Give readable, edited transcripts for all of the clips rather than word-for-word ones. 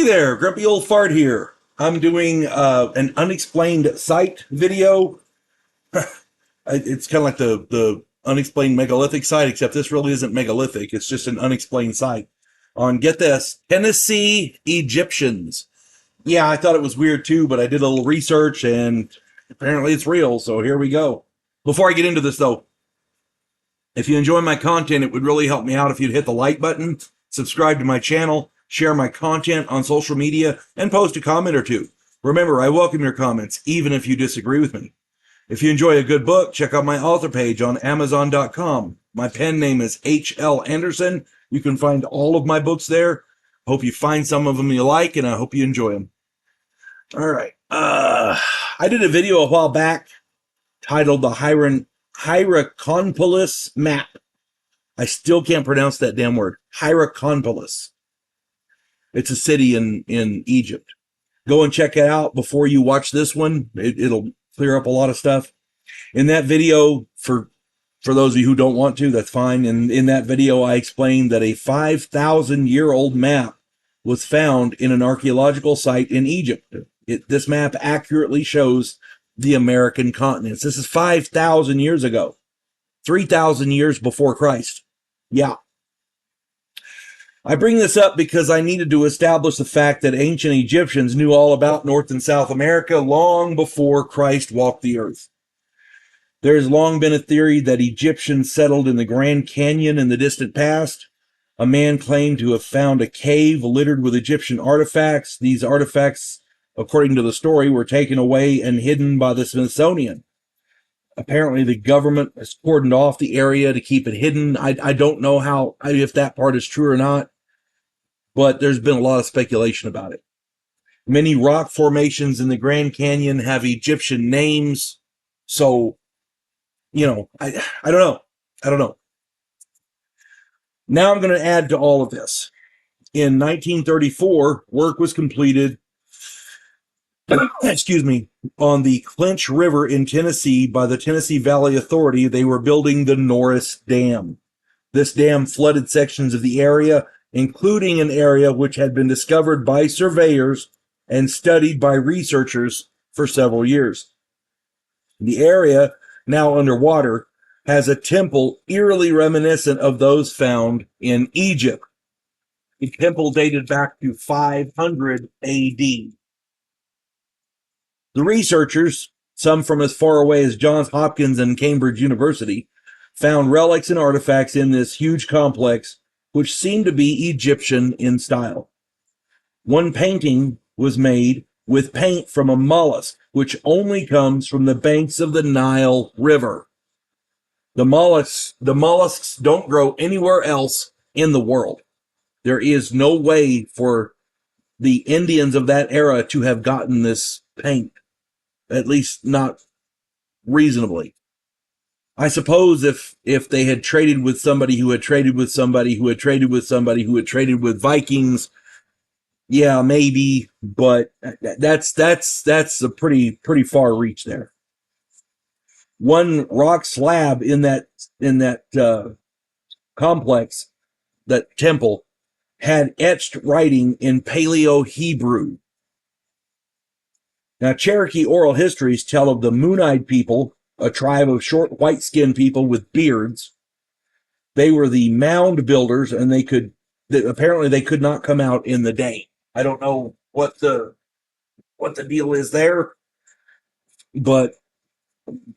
there, Grumpy Old Fart here. I'm doing an unexplained site video. It's kind of like the unexplained megalithic site, except this really isn't megalithic. It's just an unexplained site on, get this, Tennessee Egyptians. Yeah, I thought it was weird too, but I did a little research and apparently it's real, so here we go. Before I get into this though, if you enjoy my content, it would really help me out if you'd hit the like button, subscribe to my channel, share my content on social media, and post a comment or two. Remember, I welcome your comments, even if you disagree with me. If you enjoy a good book, check out my author page on Amazon.com. My pen name is H.L. Anderson. You can find all of my books there. Hope you find some of them you like, and I hope you enjoy them. All right. I did a video a while back titled The Hierakonpolis Map. I still can't pronounce that damn word. Hierakonpolis. It's a city in Egypt. Go and check it out before you watch this one. It'll clear up a lot of stuff. In that video, for those of you who don't want to, that's fine. And in that video, I explained that a 5,000-year-old map was found in an archaeological site in Egypt. This map accurately shows the American continents. This is 5,000 years ago. 3,000 years before Christ. Yeah. I bring this up because I needed to establish the fact that ancient Egyptians knew all about North and South America long before Christ walked the earth. There has long been a theory that Egyptians settled in the Grand Canyon in the distant past. A man claimed to have found a cave littered with Egyptian artifacts. These artifacts, according to the story, were taken away and hidden by the Smithsonian. Apparently, the government has cordoned off the area to keep it hidden. I don't know if that part is true or not, but there's been a lot of speculation about it. Many rock formations in the Grand Canyon have Egyptian names, so, you know, I don't know. I don't know. Now I'm going to add to all of this. In 1934, work was completed on the Clinch River in Tennessee by the Tennessee Valley Authority. They were building the Norris Dam. This dam flooded sections of the area, including an area which had been discovered by surveyors and studied by researchers for several years. The area, now underwater, has a temple eerily reminiscent of those found in Egypt. The temple dated back to 500 A.D. The researchers, some from as far away as Johns Hopkins and Cambridge University, found relics and artifacts in this huge complex which seemed to be Egyptian in style. One painting was made with paint from a mollusk, which only comes from the banks of the Nile River. The mollusks don't grow anywhere else in the world. There is no way for the Indians of that era to have gotten this paint. At least not reasonably. I suppose if they had traded with somebody who had traded with somebody who had traded with somebody who had traded with Vikings, yeah, maybe, but that's a pretty far reach there. One rock slab in that complex, that temple, had etched writing in Paleo Hebrew. Now, Cherokee oral histories tell of the Moon-Eyed people, a tribe of short, white-skinned people with beards. They were the mound builders, and apparently they could not come out in the day. I don't know what the deal is there, but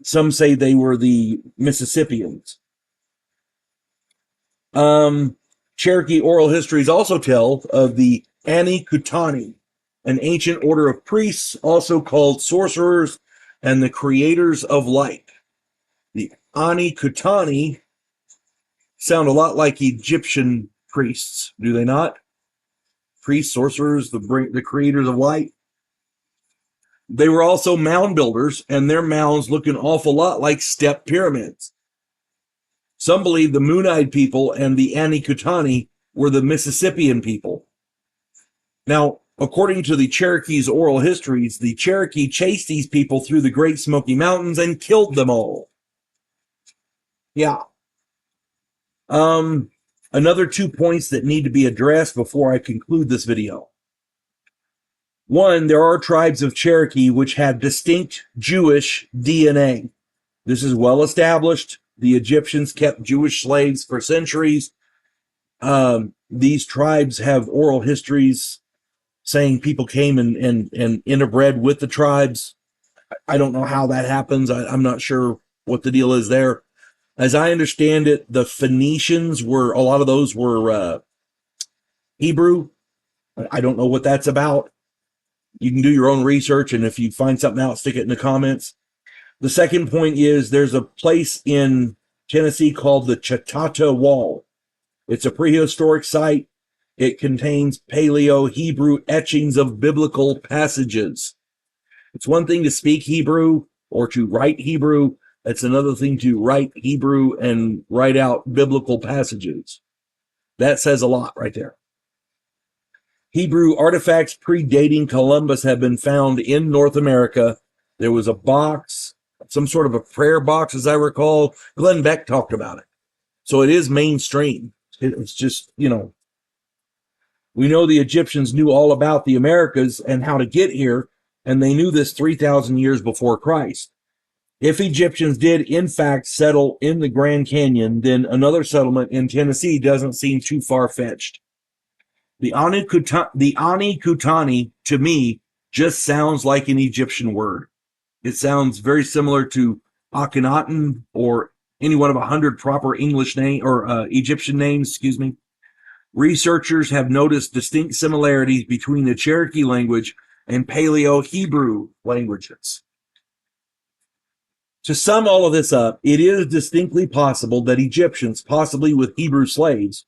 some say they were the Mississippians. Cherokee oral histories also tell of the Anikutani, an ancient order of priests, also called sorcerers and the creators of light. The Anikutani sound a lot like Egyptian priests, do they not? Priests, sorcerers, the creators of light. They were also mound builders, and their mounds look an awful lot like step pyramids. Some believe the Moon-Eyed people and the Anikutani were the Mississippian people. Now, according to the Cherokee's oral histories, the Cherokee chased these people through the Great Smoky Mountains and killed them all. Yeah. Another 2 points that need to be addressed before I conclude this video. One, there are tribes of Cherokee which have distinct Jewish DNA. This is well established. The Egyptians kept Jewish slaves for centuries. These tribes have oral histories saying people came and interbred with the tribes. I don't know how that happens. I'm not sure what the deal is there. As I understand it, the Phoenicians were, a lot of those were Hebrew. I don't know what that's about. You can do your own research, and if you find something out, stick it in the comments. The second point is there's a place in Tennessee called the Chautauqua Wall. It's a prehistoric site. It contains Paleo-Hebrew etchings of biblical passages. It's one thing to speak Hebrew or to write Hebrew. It's another thing to write Hebrew and write out biblical passages. That says a lot right there. Hebrew artifacts predating Columbus have been found in North America. There was a box, some sort of a prayer box, as I recall. Glenn Beck talked about it. So it is mainstream. It's just, we know the Egyptians knew all about the Americas and how to get here, and they knew this 3,000 years before Christ. If Egyptians did, in fact, settle in the Grand Canyon, then another settlement in Tennessee doesn't seem too far-fetched. The Ani Kutani, to me, just sounds like an Egyptian word. It sounds very similar to Akhenaten or any one of 100 proper English name or Egyptian names, excuse me. Researchers have noticed distinct similarities between the Cherokee language and Paleo-Hebrew languages. To sum all of this up, it is distinctly possible that Egyptians, possibly with Hebrew slaves,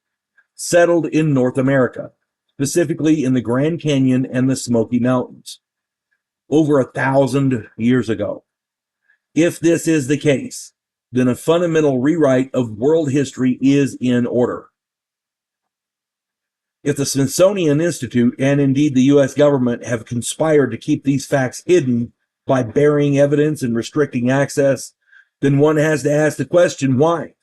settled in North America, specifically in the Grand Canyon and the Smoky Mountains, over 1,000 years ago. If this is the case, then a fundamental rewrite of world history is in order. If the Smithsonian Institute and indeed the U.S. government have conspired to keep these facts hidden by burying evidence and restricting access, then one has to ask the question, why?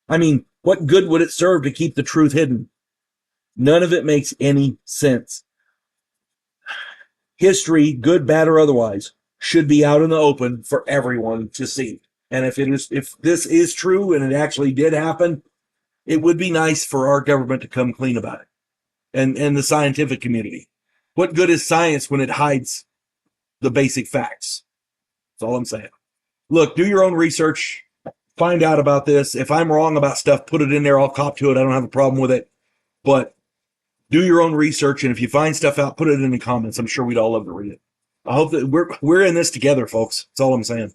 I mean, what good would it serve to keep the truth hidden? None of it makes any sense. History, good, bad, or otherwise, should be out in the open for everyone to see. And if this is true and it actually did happen, it would be nice for our government to come clean about it. And the scientific community. What good is science when it hides the basic facts? That's all I'm saying. Look, do your own research. Find out about this. If I'm wrong about stuff, put it in there. I'll cop to it. I don't have a problem with it. But do your own research. And if you find stuff out, put it in the comments. I'm sure we'd all love to read it. I hope that we're in this together, folks. That's all I'm saying.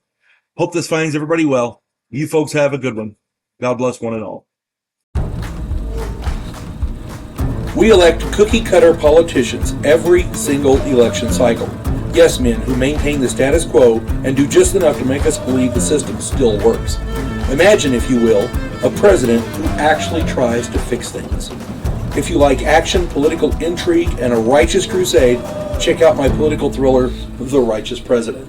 Hope this finds everybody well. You folks have a good one. God bless one and all. We elect cookie-cutter politicians every single election cycle. Yes men who maintain the status quo and do just enough to make us believe the system still works. Imagine, if you will, a president who actually tries to fix things. If you like action, political intrigue, and a righteous crusade, check out my political thriller, The Righteous President.